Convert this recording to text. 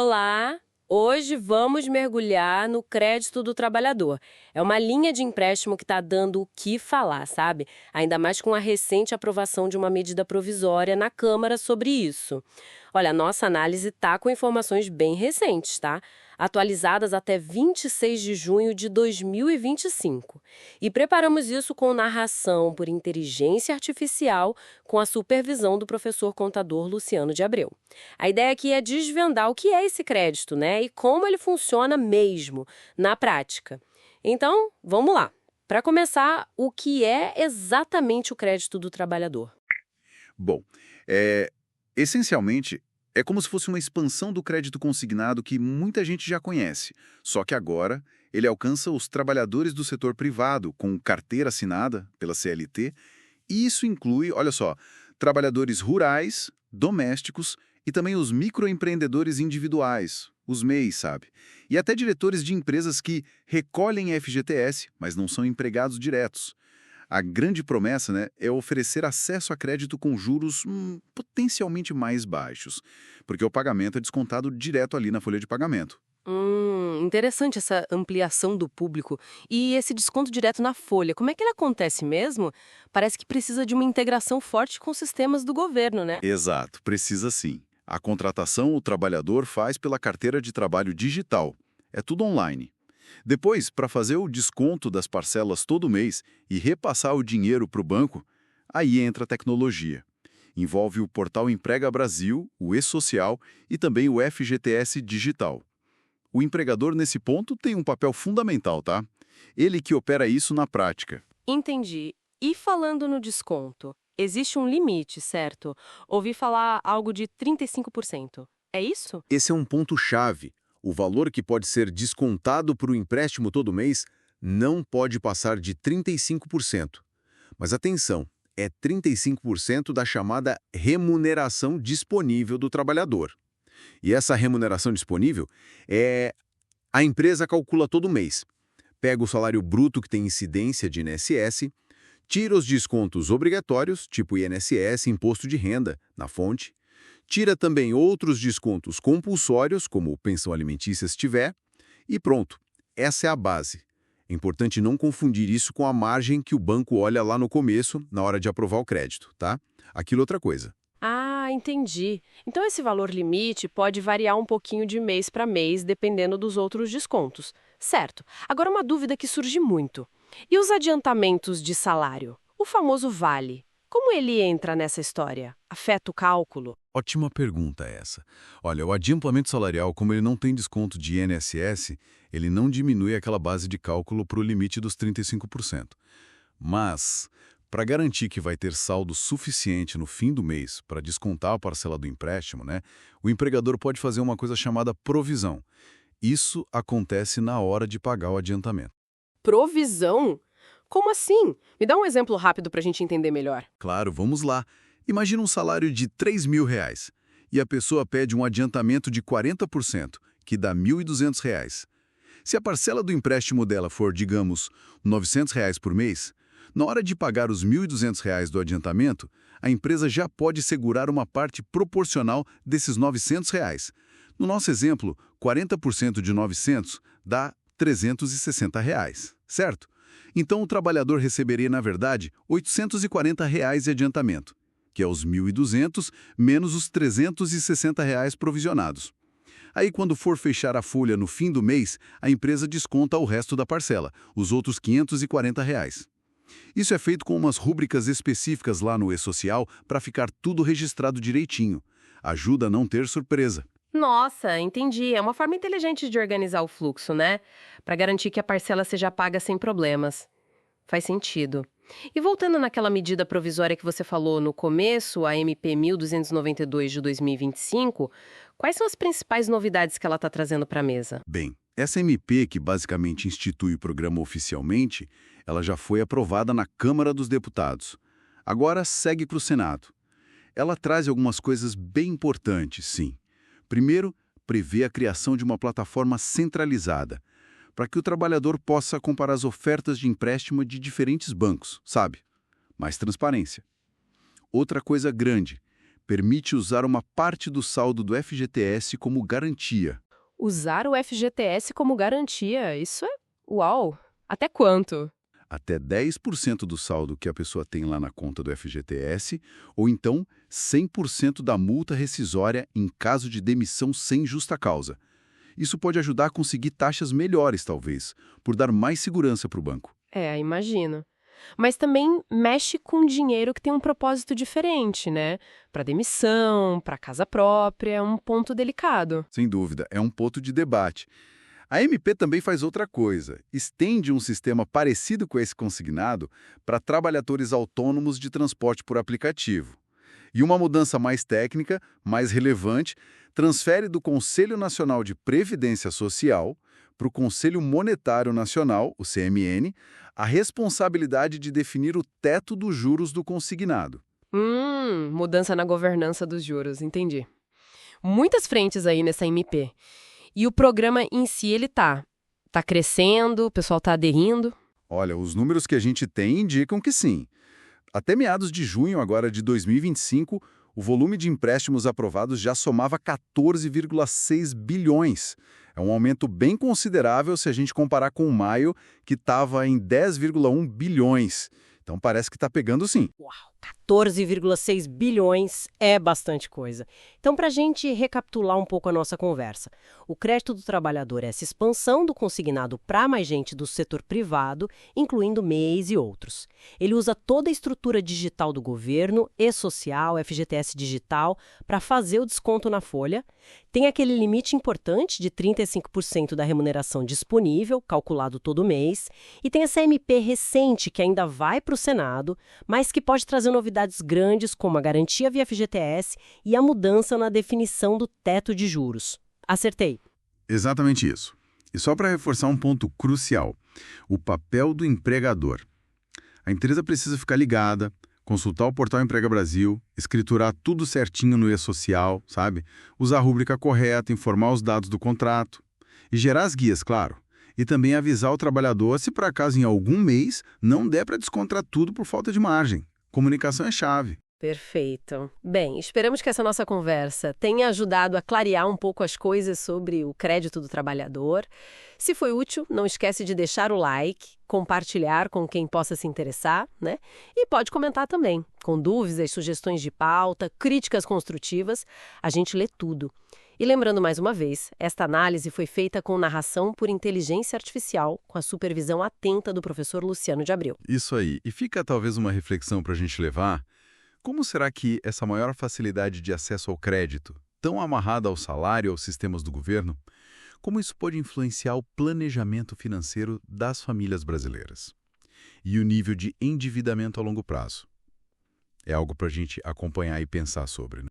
Olá! Hoje vamos mergulhar no crédito do trabalhador. É uma linha de empréstimo que está dando o que falar, sabe? Ainda mais com a recente aprovação de uma medida provisória na Câmara sobre isso. Olha, a nossa análise está com informações bem recentes, tá? Atualizadas até 26 de junho de 2025. E preparamos isso com narração por inteligência artificial, com a supervisão do professor contador Luciano de Abreu. A ideia aqui é desvendar o que é esse crédito, né? E como ele funciona mesmo, na prática. Então, vamos lá. Para começar, o que é exatamente o crédito do trabalhador? Bom, essencialmente, é como se fosse uma expansão do crédito consignado que muita gente já conhece, só que agora ele alcança os trabalhadores do setor privado com carteira assinada pela CLT, e isso inclui, olha só, trabalhadores rurais, domésticos e também os microempreendedores individuais, os MEIs, sabe? E até diretores de empresas que recolhem FGTS, mas não são empregados diretos. A grande promessa, né, é oferecer acesso a crédito com juros potencialmente mais baixos, porque o pagamento é descontado direto ali na folha de pagamento. Interessante essa ampliação do público. E esse desconto direto na folha, como é que ele acontece mesmo? Parece que precisa de uma integração forte com os sistemas do governo, né? Exato, precisa sim. A contratação o trabalhador faz pela carteira de trabalho digital. É tudo online. Depois, para fazer o desconto das parcelas todo mês e repassar o dinheiro para o banco, aí entra a tecnologia. Envolve o portal Emprega Brasil, o E-Social e também o FGTS Digital. O empregador, nesse ponto, tem um papel fundamental, tá? Ele que opera isso na prática. Entendi. E falando no desconto, existe um limite, certo? Ouvi falar algo de 35%. É isso? Esse é um ponto-chave. O valor que pode ser descontado para o empréstimo todo mês não pode passar de 35%. Mas atenção, é 35% da chamada remuneração disponível do trabalhador. E essa remuneração disponível a empresa calcula todo mês. Pega o salário bruto que tem incidência de INSS, tira os descontos obrigatórios, tipo INSS, imposto de renda, na fonte, tira também outros descontos compulsórios, como pensão alimentícia se tiver, e pronto. Essa é a base. É importante não confundir isso com a margem que o banco olha lá no começo, na hora de aprovar o crédito, tá? Aquilo é outra coisa. Ah, entendi. Então esse valor limite pode variar um pouquinho de mês para mês, dependendo dos outros descontos. Certo. Agora uma dúvida que surge muito. E os adiantamentos de salário? O famoso vale. Como ele entra nessa história? Afeta o cálculo? Ótima pergunta essa. Olha, o adiantamento salarial, como ele não tem desconto de INSS, ele não diminui aquela base de cálculo para o limite dos 35%. Mas, para garantir que vai ter saldo suficiente no fim do mês para descontar a parcela do empréstimo, né, o empregador pode fazer uma coisa chamada provisão. Isso acontece na hora de pagar o adiantamento. Provisão? Como assim? Me dá um exemplo rápido para a gente entender melhor. Claro, vamos lá. Imagina um salário de R$ 3.000 e a pessoa pede um adiantamento de 40%, que dá R$ 1.200. Se a parcela do empréstimo dela for, digamos, R$ 900 por mês, na hora de pagar os R$ 1.200 do adiantamento, a empresa já pode segurar uma parte proporcional desses R$ 900. No nosso exemplo, 40% de 900 dá R$ 360, certo? Então o trabalhador receberia, na verdade, R$ 840 de adiantamento, que é os 1.200 menos os R$ 360 provisionados. Aí, quando for fechar a folha no fim do mês, a empresa desconta o resto da parcela, os outros R$ 540. Isso é feito com umas rúbricas específicas lá no E-Social para ficar tudo registrado direitinho. Ajuda a não ter surpresa. Nossa, entendi. É uma forma inteligente de organizar o fluxo, né? Para garantir que a parcela seja paga sem problemas. Faz sentido. E voltando naquela medida provisória que você falou no começo, a MP 1292 de 2025, quais são as principais novidades que ela está trazendo para a mesa? Bem, essa MP, que basicamente institui o programa oficialmente, ela já foi aprovada na Câmara dos Deputados. Agora segue para o Senado. Ela traz algumas coisas bem importantes, sim. Primeiro, prevê a criação de uma plataforma centralizada, para que o trabalhador possa comparar as ofertas de empréstimo de diferentes bancos, sabe? Mais transparência. Outra coisa grande, permite usar uma parte do saldo do FGTS como garantia. Usar o FGTS como garantia, isso é... Uau! Até quanto? Até 10% do saldo que a pessoa tem lá na conta do FGTS, ou então 100% da multa rescisória em caso de demissão sem justa causa. Isso pode ajudar a conseguir taxas melhores, talvez, por dar mais segurança para o banco. Imagino. Mas também mexe com dinheiro que tem um propósito diferente, né? Para demissão, para casa própria, é um ponto delicado. Sem dúvida, é um ponto de debate. A MP também faz outra coisa, estende um sistema parecido com esse consignado para trabalhadores autônomos de transporte por aplicativo. E uma mudança mais técnica, mais relevante, transfere do Conselho Nacional de Previdência Social para o Conselho Monetário Nacional, o CMN, a responsabilidade de definir o teto dos juros do consignado. Mudança na governança dos juros, entendi. Muitas frentes aí nessa MP. E o programa em si, ele tá crescendo, o pessoal tá aderindo? Olha, os números que a gente tem indicam que sim. Até meados de junho agora de 2025, o volume de empréstimos aprovados já somava 14,6 bilhões. É um aumento bem considerável se a gente comparar com maio, que estava em 10,1 bilhões. Então parece que está pegando sim. Uau, 14,6 bilhões é bastante coisa. Então, para a gente recapitular um pouco a nossa conversa, o crédito do trabalhador é essa expansão do consignado para mais gente do setor privado, incluindo MEIs e outros. Ele usa toda a estrutura digital do governo e social, FGTS digital, para fazer o desconto na folha. Tem aquele limite importante de 35% da remuneração disponível, calculado todo mês, e tem essa MP recente que ainda vai para o Senado, mas que pode trazer novidades grandes como a garantia via FGTS e a mudança na definição do teto de juros. Acertei. Exatamente isso. E só para reforçar um ponto crucial, o papel do empregador. A empresa precisa ficar ligada, consultar o portal Emprega Brasil, escriturar tudo certinho no e-social, sabe? Usar a rúbrica correta, informar os dados do contrato e gerar as guias, claro. E também avisar o trabalhador se por acaso em algum mês não der para descontar tudo por falta de margem. Comunicação é chave. Perfeito. Bem, esperamos que essa nossa conversa tenha ajudado a clarear um pouco as coisas sobre o crédito do trabalhador. Se foi útil, não esquece de deixar o like, compartilhar com quem possa se interessar, né? E pode comentar também, com dúvidas, sugestões de pauta, críticas construtivas, a gente lê tudo. E lembrando mais uma vez, esta análise foi feita com narração por inteligência artificial, com a supervisão atenta do professor Luciano de Abreu. Isso aí. E fica talvez uma reflexão para a gente levar. Como será que essa maior facilidade de acesso ao crédito, tão amarrada ao salário e aos sistemas do governo, como isso pode influenciar o planejamento financeiro das famílias brasileiras? E o nível de endividamento a longo prazo? É algo para a gente acompanhar e pensar sobre, né?